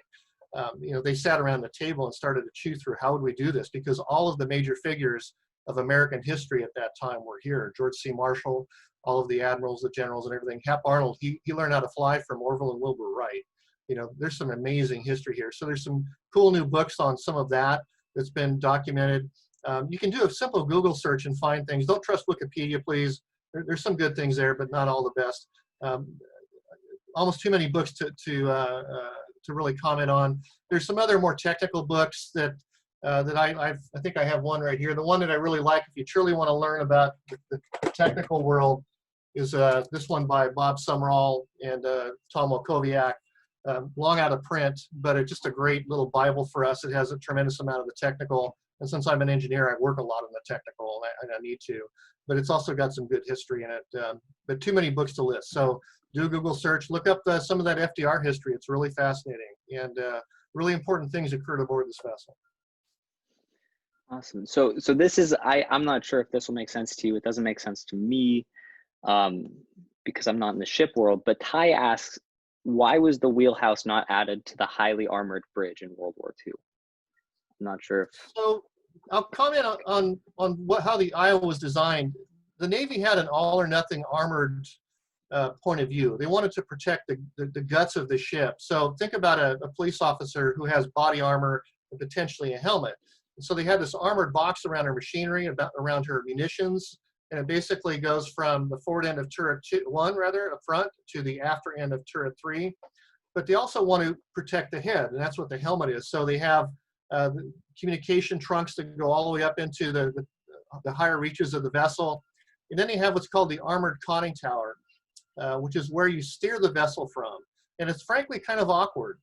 They sat around the table and started to chew through how would we do this, because all of the major figures of American history at that time were here. George C. Marshall, all of the admirals, the generals, and everything. Hap Arnold, he learned how to fly from Orville and Wilbur Wright. There's some amazing history here. So there's some cool new books on some of that's been documented. You can do a simple Google search and find things. Don't trust Wikipedia, please. There's some good things there, but not all the best. Almost too many books to really comment on. There's some other more technical books that I think I have one right here. The one that I really like, if you truly want to learn about the technical world, is this one by Bob Summerall and Tom Walkowiak. Long out of print, but it's just a great little Bible for us. It has a tremendous amount of the technical And since I'm an engineer, I work a lot on the technical, and I need to. But it's also got some good history in it, but too many books to list. So do a Google search, look up some of that FDR history. It's really fascinating, and really important things occurred aboard this vessel. Awesome. So this is, I'm not sure if this will make sense to you. It doesn't make sense to me because I'm not in the ship world, but Ty asks, why was the wheelhouse not added to the highly armored bridge in World War II? I'm not sure. So I'll comment on how the Iowa was designed. The Navy had an all or nothing armored point of view. They wanted to protect the guts of the ship. So think about a police officer who has body armor and potentially a helmet. And so they had this armored box around her machinery, around her munitions, and it basically goes from the forward end of turret 1, up front, to the after end of turret 3. But they also want to protect the head, and that's what the helmet is. So they have the communication trunks that go all the way up into the higher reaches of the vessel. And then they have what's called the armored conning tower, which is where you steer the vessel from. And it's frankly kind of awkward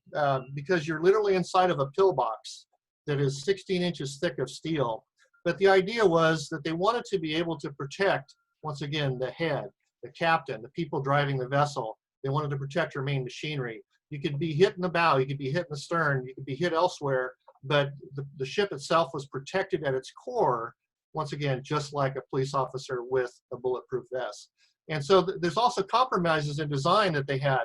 because you're literally inside of a pillbox that is 16 inches thick of steel. But the idea was that they wanted to be able to protect, once again, the head, the captain, the people driving the vessel. They wanted to protect your main machinery. You could be hit in the bow, you could be hit in the stern, you could be hit elsewhere, but the ship itself was protected at its core, once again, just like a police officer with a bulletproof vest. And so there's also compromises in design that they had.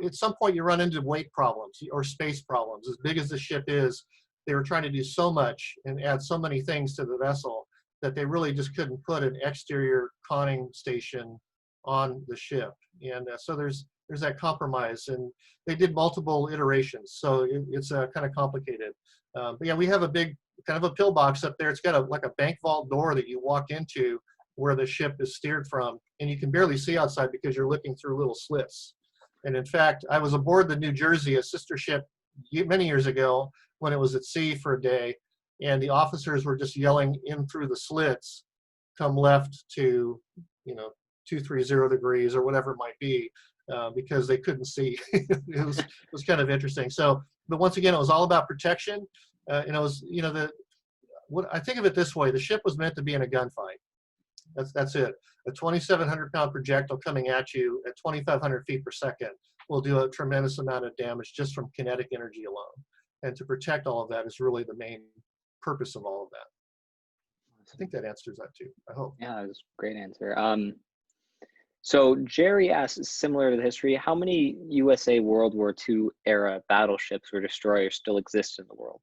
At some point you run into weight problems or space problems. As big as the ship is, they were trying to do so much and add so many things to the vessel that they really just couldn't put an exterior conning station on the ship. And so there's that compromise, and they did multiple iterations. So it's kind of complicated. But yeah, we have a big kind of a pillbox up there. It's got like a bank vault door that you walk into where the ship is steered from, and you can barely see outside because you're looking through little slits. And in fact, I was aboard the New Jersey, a sister ship, many years ago when it was at sea for a day, and the officers were just yelling in through the slits, come left to 230 degrees or whatever it might be, because they couldn't see. it was kind of interesting. So, but once again, it was all about protection, and it was, what I think of it this way: the ship was meant to be in a gunfight. That's it. A 2,700-pound projectile coming at you at 2,500 feet per second will do a tremendous amount of damage just from kinetic energy alone. And to protect all of that is really the main purpose of all of that. I think that answers that too, I hope. Yeah, that was a great answer. So Jerry asks, similar to the history, how many USA World War II era battleships or destroyers still exist in the world?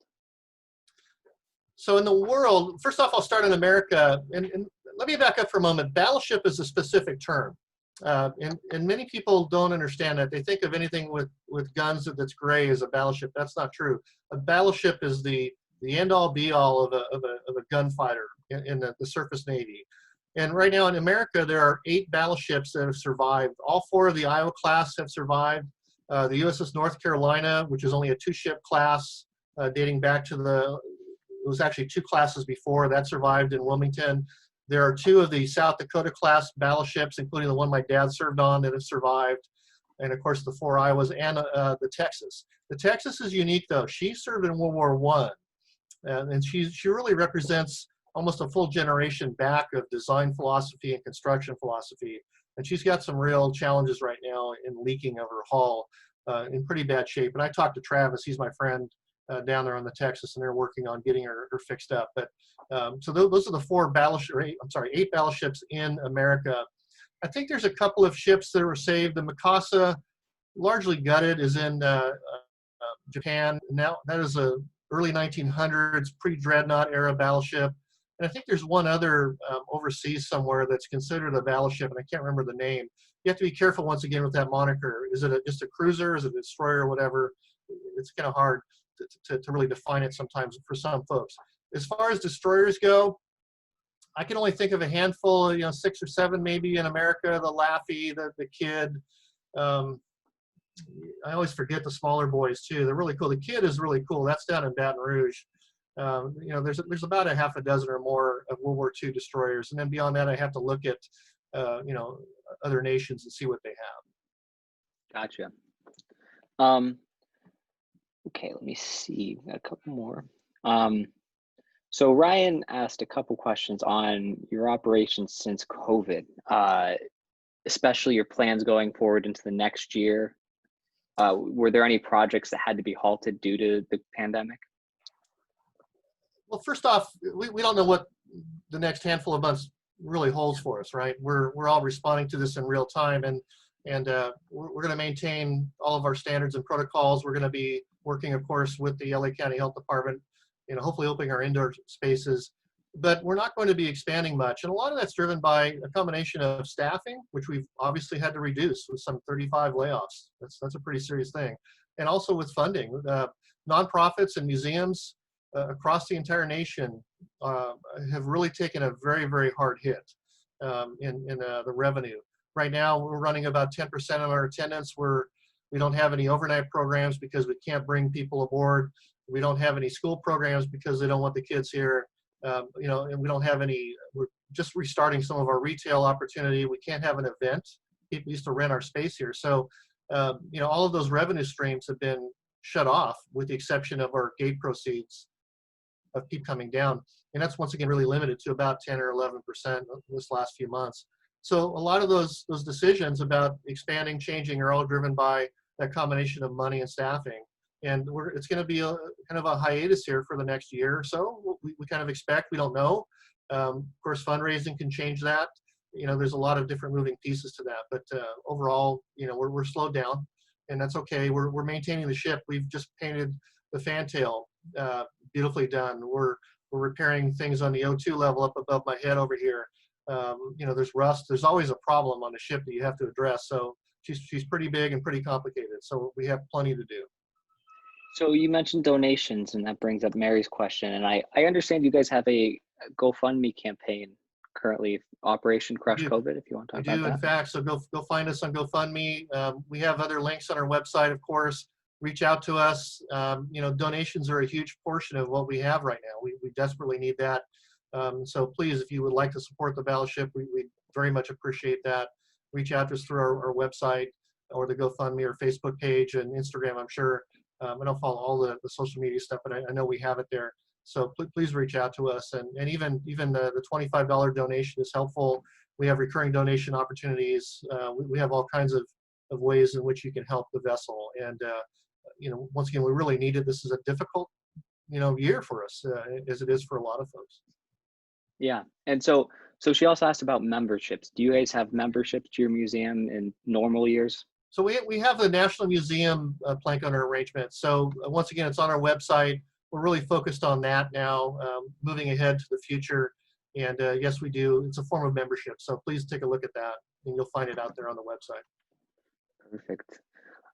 So in the world, first off, I'll start in America, and let me back up for a moment. Battleship is a specific term, and many people don't understand that. They think of anything with guns that's gray as a battleship. That's not true. A battleship is the end-all, be-all of a gunfighter in the surface Navy. And right now in America, there are 8 battleships that have survived. All 4 of the Iowa class have survived. The USS North Carolina, which is only a 2-ship class, dating back to it was actually 2 classes before, that survived in Wilmington. There are 2 of the South Dakota class battleships, including the one my dad served on, that have survived. And of course the 4 Iowas and the Texas. The Texas is unique though. She served in World War I, and she really represents almost a full generation back of design philosophy and construction philosophy. And she's got some real challenges right now in leaking of her hull, in pretty bad shape. And I talked to Travis, he's my friend down there on the Texas, and they're working on getting her fixed up. But so those are the 8 battleships in America. I think there's a couple of ships that were saved. The Mikasa, largely gutted, is in Japan. Now that is a early 1900s pre-dreadnought era battleship. And I think there's one other overseas somewhere that's considered a battleship, and I can't remember the name. You have to be careful once again with that moniker. Is it just a cruiser? Is it a destroyer or whatever? It's kind of hard to really define it sometimes for some folks. As far as destroyers go, I can only think of a handful, 6 or 7 maybe in America. The Laffey, the Kid. I always forget the smaller boys too. They're really cool. The Kid is really cool. That's down in Baton Rouge. There's about a half a dozen or more of World War II destroyers, and then beyond that, I have to look at other nations and see what they have. Gotcha. Okay, let me see. Got a couple more. So Ryan asked a couple questions on your operations since COVID, especially your plans going forward into the next year. Were there any projects that had to be halted due to the pandemic? Well, first off, we don't know what the next handful of months really holds for us, right? We're all responding to this in real time, and we're going to maintain all of our standards and protocols. We're going to be working, of course, with the LA County Health Department, hopefully opening our indoor spaces, but we're not going to be expanding much. And a lot of that's driven by a combination of staffing, which we've obviously had to reduce with some 35 layoffs. That's a pretty serious thing. And also with funding. Nonprofits and museums across the entire nation have really taken a very, very hard hit in the revenue. Right now, we're running about 10% of our attendance. We don't have any overnight programs because we can't bring people aboard. We don't have any school programs because they don't want the kids here. And we don't have any, we're just restarting some of our retail opportunity. We can't have an event. People used to rent our space here. So, all of those revenue streams have been shut off with the exception of our gate proceeds keep coming down. And that's once again really limited to about 10 or 11% this last few months. So a lot of those decisions about expanding, changing are all driven by that combination of money and staffing. And it's going to be kind of a hiatus here for the next year or so. We kind of expect, we don't know. Of course, fundraising can change that. There's a lot of different moving pieces to that. But overall, we're slowed down, and that's okay. We're maintaining the ship. We've just painted the fantail, beautifully done. We're repairing things on the O2 level up above my head over here. There's rust. There's always a problem on the ship that you have to address. So she's pretty big and pretty complicated. So we have plenty to do. So you mentioned donations, and that brings up Mary's question. And I understand you guys have a GoFundMe campaign currently, Operation Crush COVID, if you want to talk about that. We do, in fact. So go find us on GoFundMe. We have other links on our website, of course. Reach out to us. Donations are a huge portion of what we have right now. We desperately need that. So please, if you would like to support the Battleship, we very much appreciate that. Reach out to us through our website or the GoFundMe or Facebook page and Instagram, I'm sure. I don't follow all the social media stuff, but I know we have it there. So please reach out to us. And even the $25 donation is helpful. We have recurring donation opportunities. We have all kinds of ways in which you can help the vessel. And, once again, we really need it. This is a difficult, year for us, as it is for a lot of folks. Yeah. And so she also asked about memberships. Do you guys have memberships to your museum in normal years? So we have the National Museum plank owner arrangement. So once again, it's on our website. We're really focused on that now, moving ahead to the future. And yes, we do. It's a form of membership. So please take a look at that, and you'll find it out there on the website. Perfect.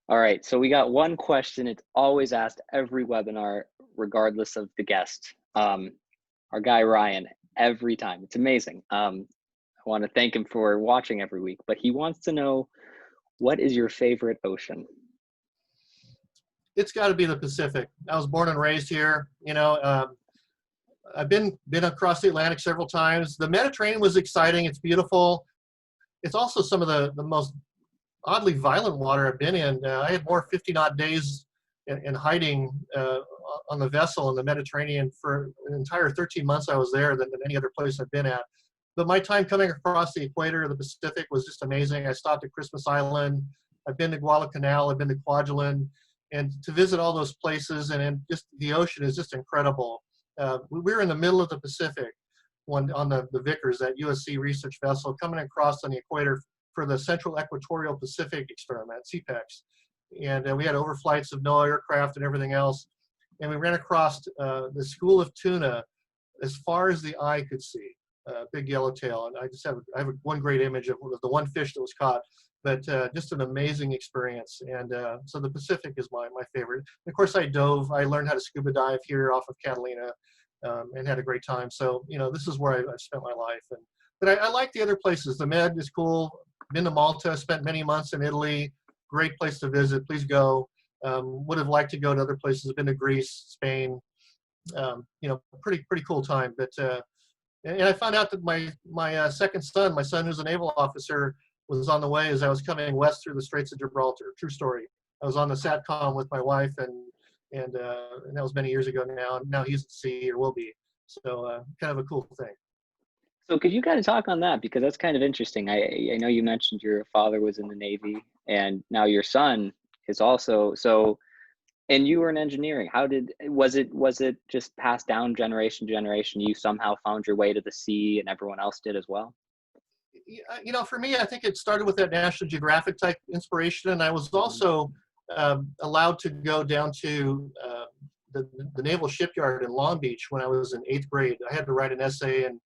All right. So we got one question. It's always asked every webinar, regardless of the guest. Our guy, Ryan, every time. It's amazing. I want to thank him for watching every week, but he wants to know, what is your favorite ocean? It's got to be the Pacific. I was born and raised here. I've been across the Atlantic several times. The Mediterranean was exciting. It's beautiful. It's also some of the most oddly violent water I've been in. I had more 50-knot days in hiding on the vessel in the Mediterranean for an entire 13 months I was there than any other place I've been at. But my time coming across the equator of the Pacific was just amazing. I stopped at Christmas Island. I've been to Guadalcanal. I've been to Kwajalein. And to visit all those places, and just the ocean is just incredible. We were in the middle of the Pacific on the Vickers, that USC research vessel, coming across on the equator for the Central Equatorial Pacific experiment, CPEX. And we had overflights of no aircraft and everything else. And we ran across the school of tuna as far as the eye could see. Big yellowtail, and I have one great image of the one fish that was caught, but just an amazing experience. And so the Pacific is my favorite. And of course, I learned how to scuba dive here off of Catalina, and had a great time. So this is where I've spent my life. But I like the other places. The Med is cool. Been to Malta, spent many months in Italy. Great place to visit. Please go. Would have liked to go to other places. Been to Greece, Spain. Pretty cool time. But and I found out that my second son, my son who's a naval officer, was on the way as I was coming west through the Straits of Gibraltar. True story. I was on the SATCOM with my wife, and that was many years ago now. Now he's at sea, or will be. So kind of a cool thing. So could you kind of talk on that, because that's kind of interesting. I know you mentioned your father was in the Navy, and now your son is also so. And you were in engineering. Was it just passed down generation to generation? You somehow found your way to the sea, and everyone else did as well? You know, for me, I think it started with that National Geographic type inspiration, and I was also allowed to go down to the Naval Shipyard in Long Beach when I was in 8th grade. I had to write an essay and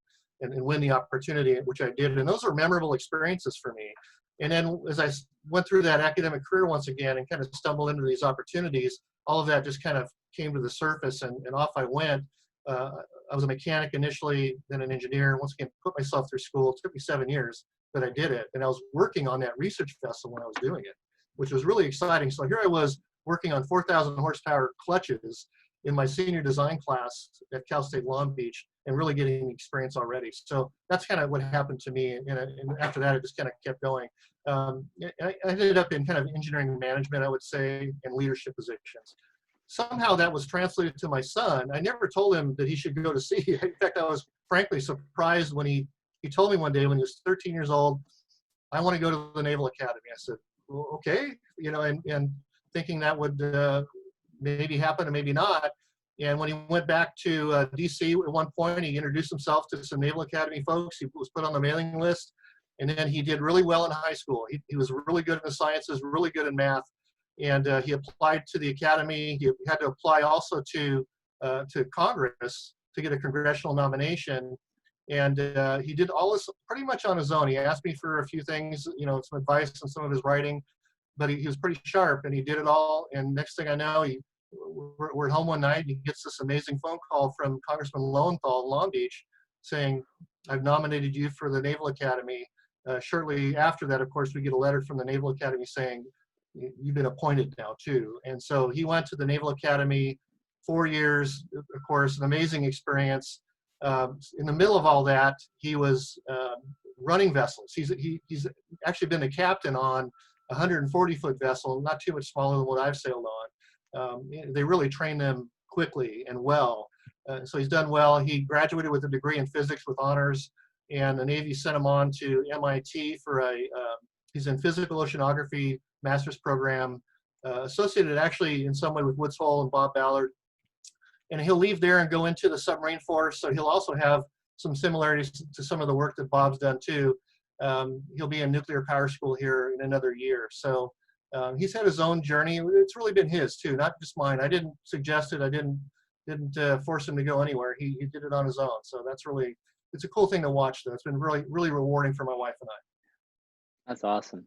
win the opportunity, which I did, and those were memorable experiences for me. And then as I went through that academic career once again and kind of stumbled into these opportunities, all of that just kind of came to the surface, and off I went. I was a mechanic initially, then an engineer. Once again, put myself through school. It took me 7 years, but I did it. And I was working on that research vessel when I was doing it, which was really exciting. So here I was working on 4,000 horsepower clutches in my senior design class at Cal State Long Beach, and really getting experience already. So that's kind of what happened to me. And after that, it just kind of kept going. I ended up in kind of engineering management, I would say, and leadership positions. Somehow that was translated to my son. I never told him that he should go to sea. In fact, I was frankly surprised when he told me one day when he was 13 years old, I want to go to the Naval Academy. I said, well, okay, you know, and thinking that would maybe happen and maybe not. And when he went back to DC at one point, he introduced himself to some Naval Academy folks. He was put on the mailing list, and then he did really well in high school. He was really good in the sciences, really good in math, and he applied to the academy. He had to apply also to Congress to get a congressional nomination, and he did all this pretty much on his own. He asked me for a few things, you know, some advice on some of his writing, but he was pretty sharp, and he did it all. And next thing I know, we're at home one night, and he gets this amazing phone call from Congressman Lowenthal in Long Beach saying, I've nominated you for the Naval Academy. Shortly after that, of course, we get a letter from the Naval Academy saying, you've been appointed now too. And so he went to the Naval Academy, 4 years, of course, an amazing experience. In the middle of all that, he was running vessels. He's actually been the captain on a 140-foot vessel, not too much smaller than what I've sailed on. They really train them quickly and well. So he's done well. He graduated with a degree in physics with honors, and the Navy sent him on to MIT for he's in physical oceanography master's program, associated actually in some way with Woods Hole and Bob Ballard. And he'll leave there and go into the submarine force. So he'll also have some similarities to some of the work that Bob's done too. He'll be in nuclear power school here in another year. So he's had his own journey. It's really been his too, not just mine. I didn't suggest it. I didn't force him to go anywhere. He did it on his own. So that's really, it's a cool thing to watch though. It's been really, really rewarding for my wife and I. That's awesome.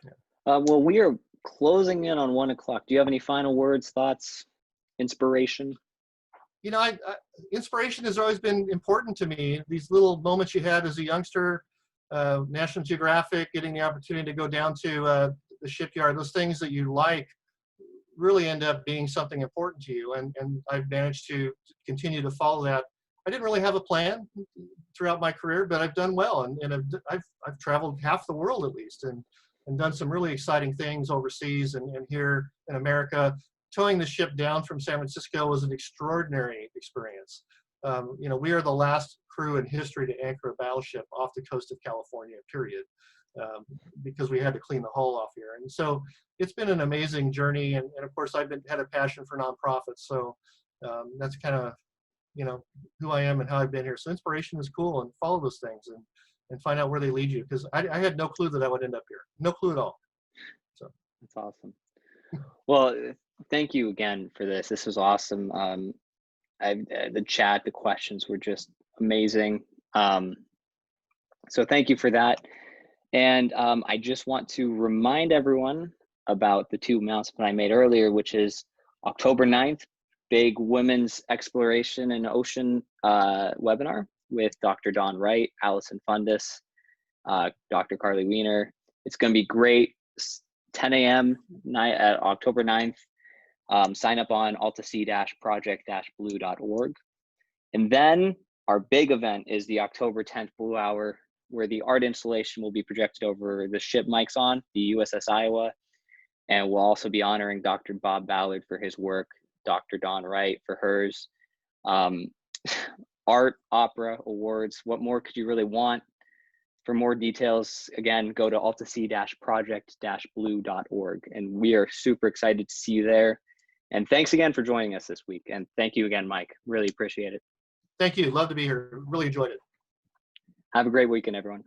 Yeah. Well, we are closing in on 1 o'clock. Do you have any final words, thoughts, inspiration? You know, inspiration has always been important to me. These little moments you had as a youngster, National Geographic, getting the opportunity to go down to the shipyard, those things that you like really end up being something important to you. And I've managed to continue to follow that. I didn't really have a plan throughout my career, but I've done well. And I've traveled half the world at least and done some really exciting things overseas and here in America. Towing the ship down from San Francisco was an extraordinary experience. You know, we are the last crew in history to anchor a battleship off the coast of California, period, because we had to clean the hull off here. And so it's been an amazing journey. And of course, I've had a passion for nonprofits. So that's kind of, you know, who I am and how I've been here. So inspiration is cool, and follow those things and find out where they lead you. Because I had no clue that I would end up here. No clue at all. So that's awesome. Well, thank you again for this. This was awesome. The chat, the questions were just amazing. So thank you for that. And I just want to remind everyone about the 2 announcements I made earlier, which is October 9th, big women's exploration and ocean webinar with Dr. Dawn Wright, Allison Fundis, Dr. Carly Wiener. It's going to be great. 10 a.m. at October 9th. Sign up on altac-project-blue.org. And then our big event is the October 10th Blue Hour, where the art installation will be projected over the ship Mike's on, the USS Iowa. And we'll also be honoring Dr. Bob Ballard for his work, Dr. Dawn Wright for hers. art, opera, awards. What more could you really want? For more details, again, go to altac-project-blue.org. And we are super excited to see you there. And thanks again for joining us this week. And thank you again, Mike. Really appreciate it. Thank you. Love to be here. Really enjoyed it. Have a great weekend, everyone.